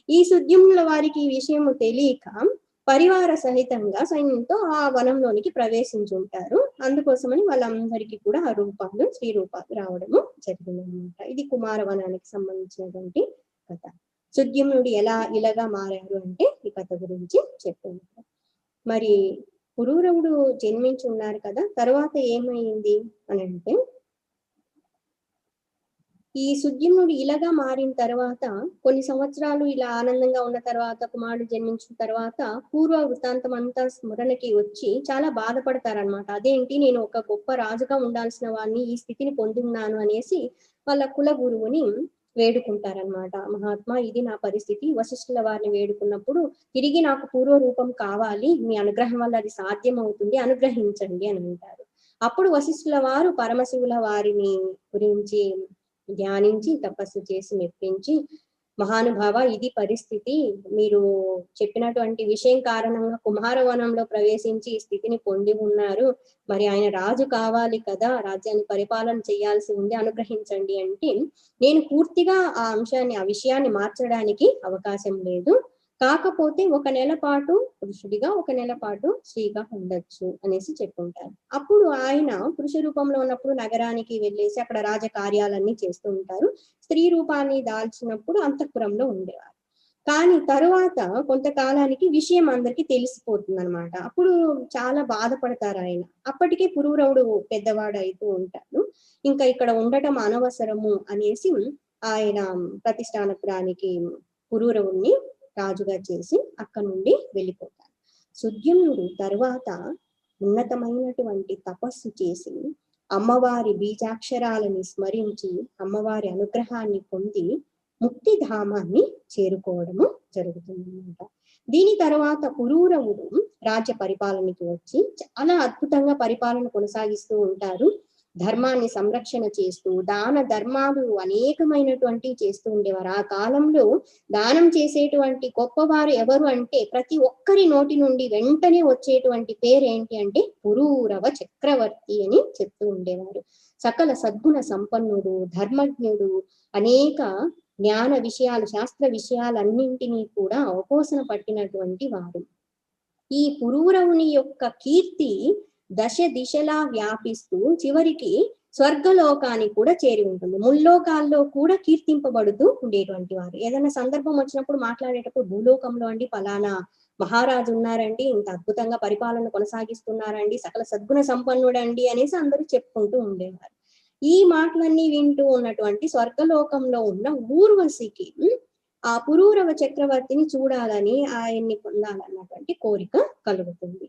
ఈ సుద్యుమ్నుల వారికి ఈ విషయం తెలియక పరివార సహితంగా సైన్యంతో ఆ వనంలోనికి ప్రవేశించి ఉంటారు. అందుకోసమని వాళ్ళందరికీ కూడా ఆ రూపాలు, స్త్రీ రూపాలు రావడము జరిగిందనమాట. ఇది కుమారవనానికి సంబంధించినటువంటి కథ. సుద్యుమ్నుడు ఎలా ఇలాగా మారారు అంటే ఈ కథ గురించి చెప్తున్నారు. మరి పురూరవుడు జన్మించి ఉన్నారు కదా, తర్వాత ఏమైంది అని అంటే, ఈ సుద్యుమ్నుడు ఇలాగా మారిన తర్వాత కొన్ని సంవత్సరాలు ఇలా ఆనందంగా ఉన్న తర్వాత, కుమారుడు జన్మించిన తర్వాత పూర్వ వృత్తాంతం అంతా స్మరణకి వచ్చి చాలా బాధపడతారనమాట. అదేంటి, నేను ఒక గొప్ప రాజుగా ఉండాల్సిన వాడిని ఈ స్థితిని పొందున్నాను అనేసి వాళ్ళ కుల గురువుని వేడుకుంటారనమాట. మహాత్మా, ఇది నా పరిస్థితి. వశిష్ఠుల వారిని వేడుకున్నప్పుడు తిరిగి నాకు పూర్వ రూపం కావాలి, మీ అనుగ్రహం వల్ల అది సాధ్యం అవుతుంది, అనుగ్రహించండి అని అంటారు. అప్పుడు వశిష్ఠుల వారు పరమశివుల వారిని గురించి ధ్యానించి తపస్సు చేసి మెప్పించి మహానుభావ, ఇది పరిస్థితి, మీరు చెప్పినటువంటి విషయం కారణంగా కుమారవనంలో ప్రవేశించి ఈ స్థితిని పొంది ఉన్నారు. మరి ఆయన రాజు కావాలి కదా, రాజ్యాన్ని పరిపాలన చేయాల్సి ఉంది, అనుగ్రహించండి అంటే, నేను పూర్తిగా ఆ విషయాన్ని మార్చడానికి అవకాశం లేదు. కాకపోతే 1 నెల పాటు పురుషుడిగా, 1 నెల పాటు స్త్రీగా ఉండొచ్చు అనేసి చెప్పుంటారు. అప్పుడు ఆయన పురుష రూపంలో ఉన్నప్పుడు నగరానికి వెళ్ళేసి అక్కడ రాజకార్యాలన్నీ చేస్తూ ఉంటారు. స్త్రీ రూపాన్ని దాల్చినప్పుడు అంతఃపురంలో ఉండేవారు. కానీ తరువాత కొంతకాలానికి విషయం అందరికి తెలిసిపోతుంది అనమాట. అప్పుడు చాలా బాధపడతారు ఆయన. అప్పటికే పురూరవుడు పెద్దవాడు అయితూ ఉంటాడు. ఇంకా ఇక్కడ ఉండటం అనవసరము అనేసి ఆయన ప్రతిష్టానపురానికి పురూరవుణ్ణి రాజుగా చేసి అక్కడి నుండి వెళ్ళిపోతారు. సుద్యుమ్నుడు తరువాత ఉన్నతమైనటువంటి తపస్సు చేసి అమ్మవారి బీజాక్షరాలని స్మరించి అమ్మవారి అనుగ్రహాన్ని పొంది ముక్తిధామాన్ని చేరుకోవడము జరుగుతుందన్నమాట. దీని తర్వాత పురూరవుడు రాజ్య పరిపాలనకి వచ్చి చాలా అద్భుతంగా పరిపాలన కొనసాగిస్తూ ఉంటారు. ధర్మాన్ని సంరక్షణ చేస్తూ దాన ధర్మాలు అనేకమైనటువంటి చేస్తూ ఉండేవారు. ఆ కాలంలో దానం చేసేటువంటి గొప్పవారు ఎవరు అంటే ప్రతి ఒక్కరి నోటి నుండి వెంటనే వచ్చేటువంటి పేరు ఏంటి అంటే పురూరవ చక్రవర్తి అని చెప్తూ ఉండేవారు. సకల సద్గుణ సంపన్నుడు, ధర్మజ్ఞుడు, అనేక జ్ఞాన విషయాలు, శాస్త్ర విషయాలన్నింటినీ కూడా అవపోసన పట్టినటువంటి వారు. ఈ పురూరవుని యొక్క కీర్తి దశ దిశలా వ్యాపిస్తూ చివరికి స్వర్గలోకానికి కూడా చేరి ఉంటుంది. ముల్లోకాల్లో కూడా కీర్తింపబడుతూ ఉండేటువంటి వారు. ఏదైనా సందర్భం వచ్చినప్పుడు మాట్లాడేటప్పుడు భూలోకంలో అండి ఫలానా మహారాజు ఉన్నారండి, ఇంత అద్భుతంగా పరిపాలన కొనసాగిస్తున్నారండి, సకల సద్గుణ సంపన్నుడండి అనేసి అందరూ చెప్పుకుంటూ ఉండేవారు. ఈ మాటలన్నీ వింటూ ఉన్నటువంటి స్వర్గలోకంలో ఉన్న ఊర్వశికి ఆ పురూరవ చక్రవర్తిని చూడాలని, ఆయన్ని పొందాలన్నటువంటి కోరిక కలుగుతుంది.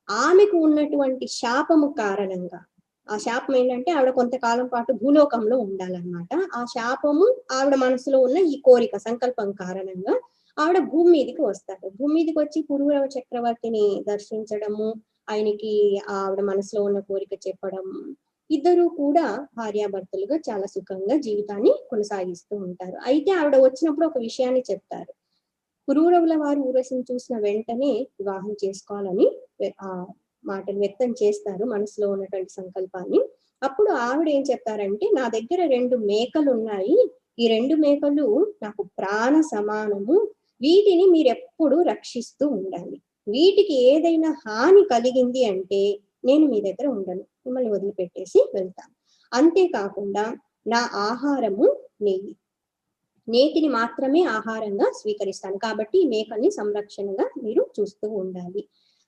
ఆమెకు ఉన్నటువంటి శాపము కారణంగా, ఆ శాపం ఏంటంటే ఆవిడ కొంతకాలం పాటు భూలోకంలో ఉండాలన్నమాట. ఆ శాపము ఆవిడ మనసులో ఉన్న ఈ కోరిక సంకల్పం కారణంగా ఆవిడ భూమి మీదకి వస్తారు. భూమి మీదకి వచ్చి పురూరవ చక్రవర్తిని దర్శించడము, ఆయనకి ఆవిడ మనసులో ఉన్న కోరిక చెప్పడం, ఇద్దరు కూడా భార్యాభర్తలుగా చాలా సుఖంగా జీవితాన్ని కొనసాగిస్తూ ఉంటారు. అయితే ఆవిడ వచ్చినప్పుడు ఒక విషయాన్ని చెప్తారు. పురూరవుల వారు ఊర్వశిని చూసిన వెంటనే వివాహం చేసుకోవాలని ఆ మాటను వ్యక్తం చేస్తారు, మనసులో ఉన్నటువంటి సంకల్పాన్ని. అప్పుడు ఆవిడ ఏం చెప్తారంటే, నా దగ్గర 2 మేకలు ఉన్నాయి, ఈ 2 మేకలు నాకు ప్రాణ సమానము, వీటిని మీరెప్పుడు రక్షిస్తూ ఉండాలి. వీటికి ఏదైనా హాని కలిగింది అంటే నేను మీ దగ్గర ఉండను, మిమ్మల్ని వదిలిపెట్టేసి వెళ్తాను. అంతేకాకుండా నా ఆహారము నెయ్యి, నేతిని మాత్రమే ఆహారంగా స్వీకరిస్తాను. కాబట్టి ఈ మేకల్ని సంరక్షణగా మీరు చూస్తూ ఉండాలి.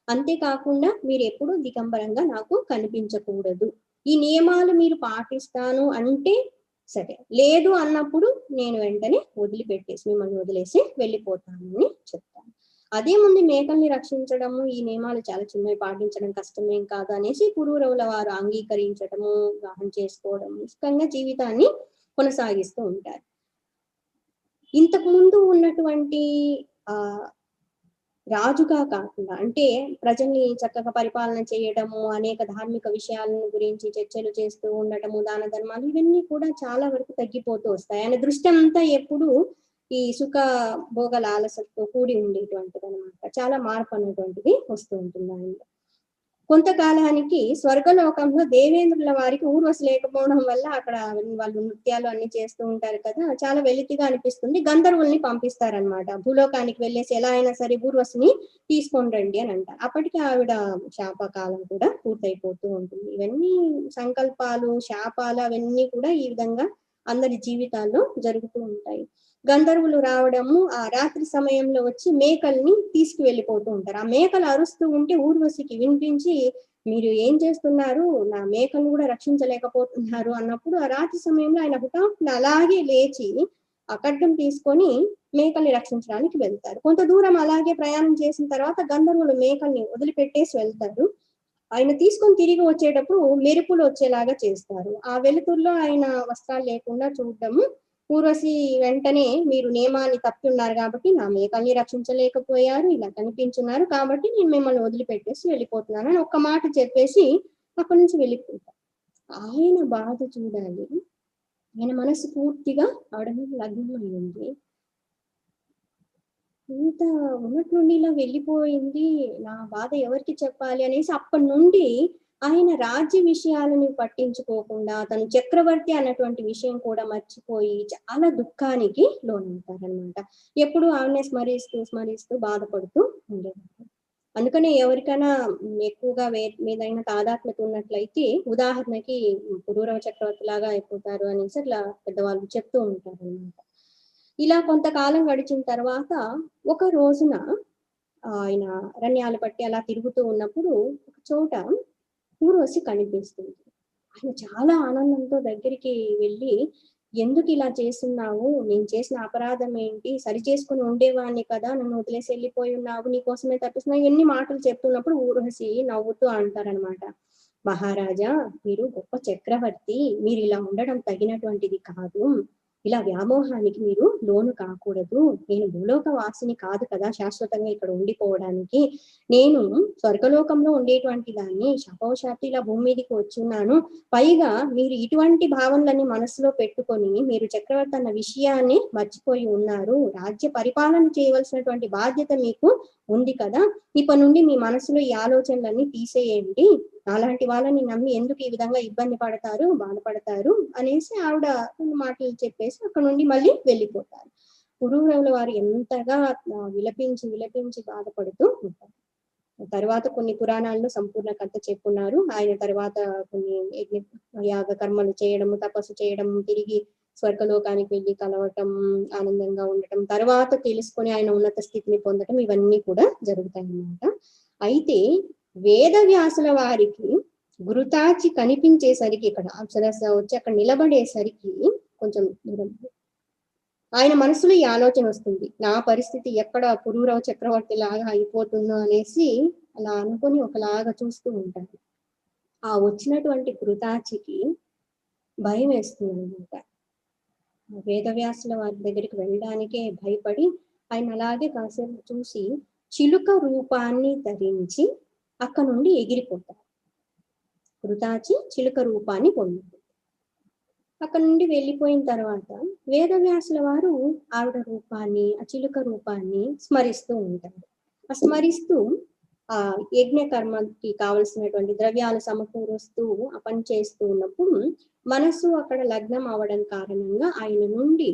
అంతేకాకుండా మీరు ఎప్పుడూ దిగంబరంగా నాకు కనిపించకూడదు. ఈ నియమాలు మీరు పాటిస్తాను అంటే సరే, లేదు అన్నప్పుడు నేను వెంటనే మిమ్మల్ని వదిలేసి వెళ్ళిపోతాను అని చెప్తాను. అదే ముందు మేకల్ని రక్షించడము, ఈ నియమాలు చాలా చిన్నవి, పాటించడం కష్టమేం కాదు అనేసి పురూరవుల వారు అంగీకరించడము, వివాహం చేసుకోవడం, సుఖంగా జీవితాన్ని కొనసాగిస్తూ ఉంటారు. ఇంతకు ముందు ఉన్నటువంటి ఆ రాజుగా కాకుండా, అంటే ప్రజల్ని చక్కగా పరిపాలన చేయడము, అనేక ధార్మిక విషయాలను గురించి చర్చలు చేస్తూ ఉండటము, దాన ధర్మాలు, ఇవన్నీ కూడా చాలా వరకు తగ్గిపోతూ వస్తాయి. ఆయన దృష్టి అంతా ఎప్పుడు ఈ సుఖ భోగ లాలసతో కూడి ఉండేటువంటిది అనమాట. చాలా మార్పు అనేటువంటిది వస్తూ ఉంటుంది ఆయనలో. కొంతకాలానికి స్వర్గలోకంలో దేవేంద్రుల వారికి ఊర్వశి లేకపోవడం వల్ల అక్కడ వాళ్ళు నృత్యాలు అన్ని చేస్తూ ఉంటారు కదా, చాలా వెలితిగా అనిపిస్తుంది. గంధర్వుల్ని పంపిస్తారనమాట. భూలోకానికి వెళ్ళేసి ఎలా అయినా సరే ఊర్వశిని తీసుకొని రండి అని అంటారు. అప్పటికి ఆవిడ శాపకాలం కూడా పూర్తయిపోతూ ఉంటుంది. ఇవన్నీ సంకల్పాలు, శాపాలు అవన్నీ కూడా ఈ విధంగా అందరి జీవితాల్లో జరుగుతూ ఉంటాయి. గంధర్వులు రావడము, ఆ రాత్రి సమయంలో వచ్చి మేకల్ని తీసుకువెళ్ళిపోతూ ఉంటారు. ఆ మేకలు అరుస్తూ ఉంటే ఊర్వశికి వినిపించి, మీరు ఏం చేస్తున్నారు, నా మేకలను కూడా రక్షించలేకపోతున్నారు అన్నప్పుడు ఆ రాత్రి సమయంలో ఆయన హుటాహుటిన అలాగే లేచి ఆ ఖడ్గం తీసుకొని మేకల్ని రక్షించడానికి వెళ్తారు. కొంత దూరం అలాగే ప్రయాణం చేసిన తర్వాత గంధర్వులు మేకల్ని వదిలిపెట్టేసి వెళ్తారు. ఆయన తీసుకొని తిరిగి వచ్చేటప్పుడు మెరుపులు వచ్చేలాగా చేస్తారు. ఆ వెలుతురులో ఆయన వస్త్రాలు లేకుండా చూడటము, ఊర్వశి వెంటనే మీరు నియమాన్ని తప్పి ఉన్నారు కాబట్టి నా మేకల్ని రక్షించలేకపోయారు, ఇలా కనిపించున్నారు కాబట్టి నేను మిమ్మల్ని వదిలిపెట్టేసి వెళ్ళిపోతున్నాను అని ఒక్క మాట చెప్పేసి అక్కడి నుంచి వెళ్ళిపోతారు. ఆయన బాధ చూడాలి. ఆయన మనసు పూర్తిగా ఆవిడ మీద లగ్నం అయ్యింది. ఇంత ఉన్నట్లుండి ఇలా వెళ్ళిపోయింది, నా బాధ ఎవరికి చెప్పాలి అనేసి అప్పటి నుండి ఆయన రాజ్య విషయాలను పట్టించుకోకుండా తను చక్రవర్తి అన్నటువంటి విషయం కూడా మర్చిపోయి చాలా దుఃఖానికి లోనవుతారనమాట. ఎప్పుడు ఆమెనే స్మరిస్తూ స్మరిస్తూ బాధపడుతూ ఉండేవారు. అందుకనే ఎవరికైనా ఎక్కువగా మీదైనా తాదాత్మ్యత ఉన్నట్లయితే ఉదాహరణకి పురూరవ చక్రవర్తి లాగా అయిపోతారు అనేసి అట్లా పెద్దవాళ్ళు చెప్తూ ఉంటారనమాట. ఇలా కొంతకాలం గడిచిన తర్వాత ఒక రోజున ఆయన అరణ్యాలు బట్టి అలా తిరుగుతూ ఉన్నప్పుడు ఒక చోట ఊర్వశి కనిపిస్తుంది. ఆయన చాలా ఆనందంతో దగ్గరికి వెళ్ళి, ఎందుకు ఇలా చేస్తున్నావు? నేను చేసిన అపరాధం ఏంటి? సరి చేసుకుని ఉండేవాడిని కదా, నన్ను వదిలేసి వెళ్ళిపోయి ఉన్నావు, నీకోసమే తప్పిస్తున్నా, ఎన్ని మాటలు చెప్తున్నప్పుడు ఊర్వశి నవ్వుతూ అంటారనమాట, మహారాజా మీరు గొప్ప చక్రవర్తి, మీరు ఇలా ఉండడం తగినటువంటిది కాదు, ఇలా వ్యామోహానికి మీరు లోను కాకూడదు, నేను భూలోక వాసిని కాదు కదా శాశ్వతంగా ఇక్కడ ఉండిపోవడానికి, నేను స్వర్గలోకంలో ఉండేటువంటి దాన్ని, శాపవశాత్తు ఇలా భూమి మీదకి వచ్చున్నాను, పైగా మీరు ఇటువంటి భావనలన్నీ మనసులో పెట్టుకొని మీరు చక్రవర్తి అన్న విషయాన్ని మర్చిపోయి ఉన్నారు, రాజ్య పరిపాలన చేయవలసినటువంటి బాధ్యత మీకు ఉంది కదా, ఇప్పటి నుండి మీ మనసులో ఈ ఆలోచనలన్నీ తీసేయండి, అలాంటి వాళ్ళని నమ్మి ఎందుకు ఈ విధంగా ఇబ్బంది పడతారు, బాధపడతారు అనేసి ఆవిడ కొన్ని మాటలు చెప్పేసి అక్కడ నుండి మళ్ళీ వెళ్ళిపోతారు. పురూరవుల వారు ఎంతగా విలపించి విలపించి బాధపడుతూ ఉంటారు. తర్వాత కొన్ని పురాణాల్లో సంపూర్ణ కథ చెప్పున్నారు. ఆయన తర్వాత కొన్ని యాగ కర్మలు చేయడము, తపస్సు చేయడం, తిరిగి స్వర్గలోకానికి వెళ్ళి కలవటం, ఆనందంగా ఉండటం, తర్వాత తెలుసుకొని ఆయన ఉన్నత స్థితిని పొందటం, ఇవన్నీ కూడా జరుగుతాయి అన్నమాట. అయితే వేదవ్యాసుల వారికి గురుతాచి కనిపించేసరికి, ఇక్కడ అప్సరస వచ్చి అక్కడ నిలబడేసరికి కొంచెం దూరం ఆయన మనసులో ఈ ఆలోచన వస్తుంది, నా పరిస్థితి ఎక్కడ పురూరవ చక్రవర్తి లాగా అయిపోతుందో అనేసి అలా అనుకొని ఒకలాగా చూస్తూ ఉంటారు. ఆ వచ్చినటువంటి కృతాచికి భయం వేస్తుంది అనమాట. వేదవ్యాసుల వారి దగ్గరికి వెళ్ళడానికే భయపడి ఆయన అలాగే కాసేపు చూసి చిలుక రూపాన్ని ధరించి అక్కడ నుండి ఎగిరిపోతారు. కృతాచి చిలుక రూపాన్ని పొందింది. అక్కడ నుండి వెళ్ళిపోయిన తర్వాత వేదవ్యాసుల వారు ఆవిడ రూపాన్ని, ఆ చిలుక రూపాన్ని స్మరిస్తూ ఉంటారు. ఆ స్మరిస్తూ ఆ యజ్ఞ కర్మకి కావలసినటువంటి ద్రవ్యాలు సమకూరుస్తూ ఆ పని చేస్తూ ఉన్నప్పుడు మనసు అక్కడ లగ్నం అవడం కారణంగా ఆయన నుండి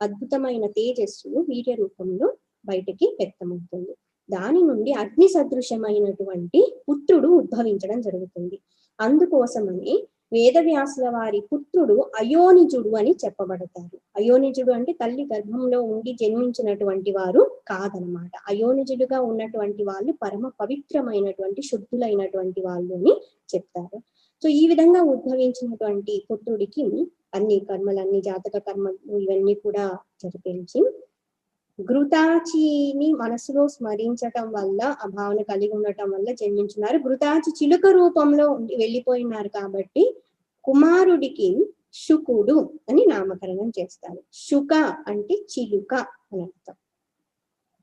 అద్భుతమైన తేజస్సు వీర్య రూపంలో బయటికి వ్యక్తమవుతుంది. దాని నుండి అగ్ని సదృశమైనటువంటి పుత్రుడు ఉద్భవించడం జరుగుతుంది. అందుకోసమని వేదవ్యాసుల వారి పుత్రుడు అయోనిజుడు అని చెప్పబడతారు. అయోనిజుడు అంటే తల్లి గర్భంలో ఉండి జన్మించినటువంటి వారు కాదనమాట. అయోనిజుడుగా ఉన్నటువంటి వాళ్ళు పరమ పవిత్రమైనటువంటి శుద్ధులైనటువంటి వాళ్ళు అని చెప్తారు. సో ఈ విధంగా ఉద్భవించినటువంటి పుత్రుడికి అన్ని కర్మలన్నీ, జాతక కర్మలు ఇవన్నీ కూడా జరిపించి ఘృతాచిని మనసులో స్మరించటం వల్ల, ఆ భావన కలిగి ఉండటం వల్ల జన్మించున్నారు. ఘృతాచి చిలుక రూపంలో వెళ్ళిపోయినారు కాబట్టి కుమారుడికి శుకుడు అని నామకరణం చేస్తారు. శుక అంటే చిలుక అని అర్థం.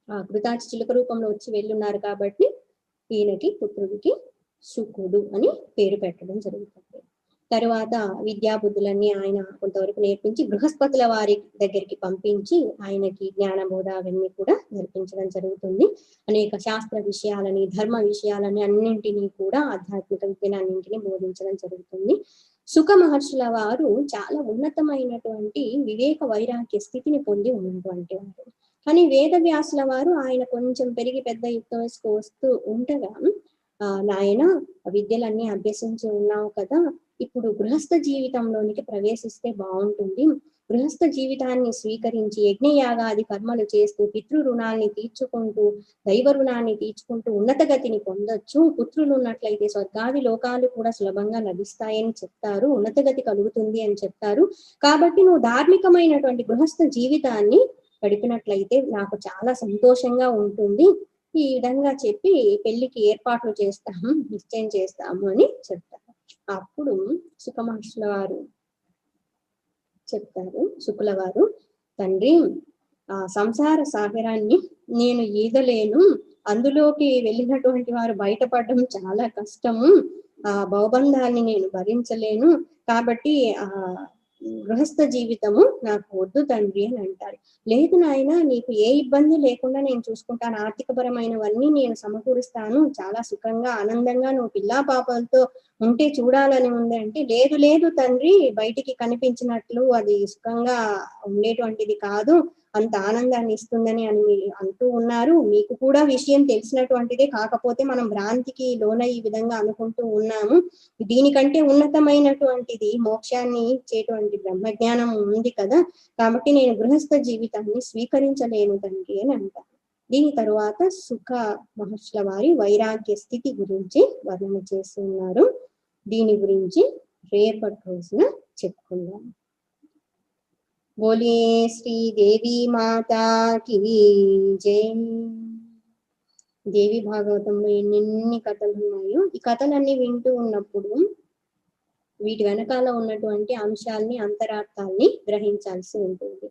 ఆ ఘృతాచి చిలుక రూపంలో వచ్చి వెళ్ళున్నారు కాబట్టి ఈయనకి పుత్రుడికి శుకుడు అని పేరు పెట్టడం జరుగుతుంది. తరువాత విద్యాబుద్ధులన్నీ ఆయన కొంతవరకు నేర్పించి బృహస్పతుల వారి దగ్గరికి పంపించి ఆయనకి జ్ఞానబోధ అవన్నీ కూడా నేర్పించడం జరుగుతుంది. అనేక శాస్త్ర విషయాలని, ధర్మ విషయాలని అన్నింటినీ కూడా, ఆధ్యాత్మిక విజ్ఞానాన్నింటినీ బోధించడం జరుగుతుంది. సుఖ మహర్షుల వారు చాలా ఉన్నతమైనటువంటి వివేక వైరాగ్య స్థితిని పొంది ఉన్నటువంటి వారు. కానీ వేదవ్యాసుల వారు ఆయన కొంచెం పెరిగి పెద్ద యుక్త వయసుకు వస్తూ ఉండగా, నాయన విద్యలన్నీ అభ్యసించి ఉన్నావు కదా, ఇప్పుడు గృహస్థ జీవితంలోనికి ప్రవేశిస్తే బాగుంటుంది, గృహస్థ జీవితాన్ని స్వీకరించి యజ్ఞయాగాది కర్మలు చేస్తూ పితృ రుణాన్ని తీర్చుకుంటూ దైవ రుణాన్ని తీర్చుకుంటూ ఉన్నత గతిని పొందొచ్చు, పుత్రులు ఉన్నట్లయితే స్వర్గాది లోకాలు కూడా సులభంగా లభిస్తాయని చెప్తారు, ఉన్నత గతి కలుగుతుంది అని చెప్తారు, కాబట్టి నువ్వు ధార్మికమైనటువంటి గృహస్థ జీవితాన్ని గడిపినట్లయితే నాకు చాలా సంతోషంగా ఉంటుంది, ఈ విధంగా చెప్పి పెళ్లికి ఏర్పాట్లు చేస్తాము, నిశ్చయం చేస్తాము అని చెప్తారు. అప్పుడు సుఖ మహర్షుల వారు చెప్తారు, శుకుల వారు, తండ్రి ఆ సంసార సాగరాన్ని నేను ఈదలేను, అందులోకి వెళ్ళినటువంటి వారు బయటపడడం చాలా కష్టము, ఆ భవబంధాన్ని నేను భరించలేను, కాబట్టి గృహస్థ జీవితము నాకు వద్దు తండ్రి అని అంటారు. లేదు నాయన, నీకు ఏ ఇబ్బంది లేకుండా నేను చూసుకుంటాను, ఆర్థికపరమైనవన్నీ నేను సమకూరుస్తాను, చాలా సుఖంగా ఆనందంగా నువ్వు పిల్లా పాపలతో ఉంటే చూడాలని ఉంది అంటే, లేదు లేదు తండ్రి, బయటికి కనిపించినట్లు అది సుఖంగా ఉండేటువంటిది కాదు, అంత ఆనందాన్ని ఇస్తుందని అని మీరు అంటూ ఉన్నారు. మీకు కూడా విషయం తెలిసినటువంటిదే, కాకపోతే మనం భ్రాంతికి లోనై ఈ విధంగా అనుకుంటూ ఉన్నాము. దీనికంటే ఉన్నతమైనటువంటిది మోక్షాన్ని ఇచ్చేటువంటి బ్రహ్మజ్ఞానం ఉంది కదా, కాబట్టి నేను గృహస్థ జీవితాన్ని స్వీకరించలేను తండ్రి అని అంటారు. దీని తరువాత సుఖ మహర్షుల వారి వైరాగ్య స్థితి గురించి వర్ణన చేస్తున్నారు. దీని గురించి రేపటి రోజున చెప్పుకుందాం. బోలియే శ్రీ దేవి మాతా కీ జై. దేవి భాగవతంలో ఎన్నెన్ని కథలు ఉన్నాయో, ఈ కథలన్నీ వింటూ ఉన్నప్పుడు వీటి వెనకాల ఉన్నటువంటి అంశాల్ని, అంతరార్థాల్ని గ్రహించాల్సి ఉంటుంది.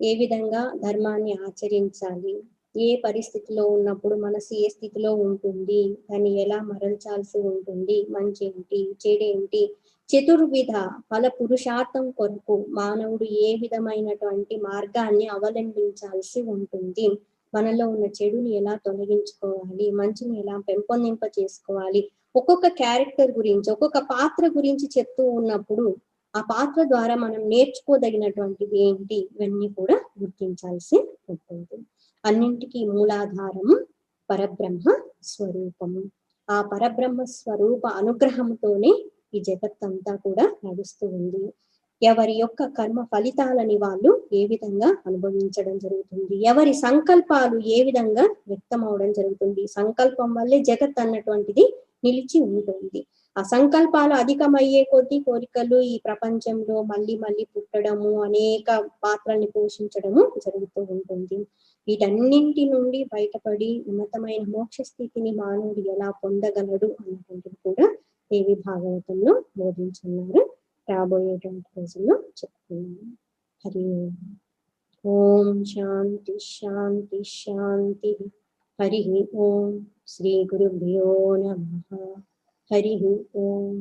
ఏ విధంగా ధర్మాన్ని ఆచరించాలి, ఏ పరిస్థితిలో ఉన్నప్పుడు మనసు ఏ స్థితిలో ఉంటుంది, దాన్ని ఎలా మరల్చాల్సి ఉంటుంది, మంచేంటి చెడేంటి, చతుర్విధ ఫల పురుషార్థం కొరకు మానవుడు ఏ విధమైనటువంటి మార్గాన్ని అవలంబించాల్సి ఉంటుంది, మనలో ఉన్న చెడుని ఎలా తొలగించుకోవాలి, మంచిని ఎలా పెంపొందింప చేసుకోవాలి, ఒక్కొక్క క్యారెక్టర్ గురించి, ఒక్కొక్క పాత్ర గురించి చెప్తూ ఉన్నప్పుడు ఆ పాత్ర ద్వారా మనం నేర్చుకోదగినటువంటిది ఏంటి, ఇవన్నీ కూడా గుర్తించాల్సి ఉంటుంది. అన్నింటికీ మూలాధారము పరబ్రహ్మ స్వరూపము. ఆ పరబ్రహ్మ స్వరూప అనుగ్రహంతోనే ఈ జగత్తంతా కూడా నడుస్తూ ఉంది. ఎవరి యొక్క కర్మ ఫలితాలని వాళ్ళు ఏ విధంగా అనుభవించడం జరుగుతుంది, ఎవరి సంకల్పాలు ఏ విధంగా వ్యక్తం అవడం జరుగుతుంది, సంకల్పం వల్లే జగత్ అన్నటువంటిది నిలిచి ఉంటుంది. ఆ సంకల్పాలు అధికమయ్యే కొద్దీ కోరికలు ఈ ప్రపంచంలో మళ్ళీ మళ్ళీ పుట్టడము, అనేక పాత్రల్ని పోషించడము జరుగుతూ ఉంటుంది. వీటన్నింటి నుండి బయటపడి ఉన్నతమైన మోక్ష స్థితిని మానవుడు ఎలా పొందగలడు అన్నటువంటిది కూడా దేవి భాగవతంలో బోధించున్నారు. రాబోయేటువంటి రోజుల్లో చెప్పుకున్నాము. హరి ఓం శాంతి శాంతి శాంతి. హరి ఓం. శ్రీ గురుభ్యో నమః. హరి ఓం.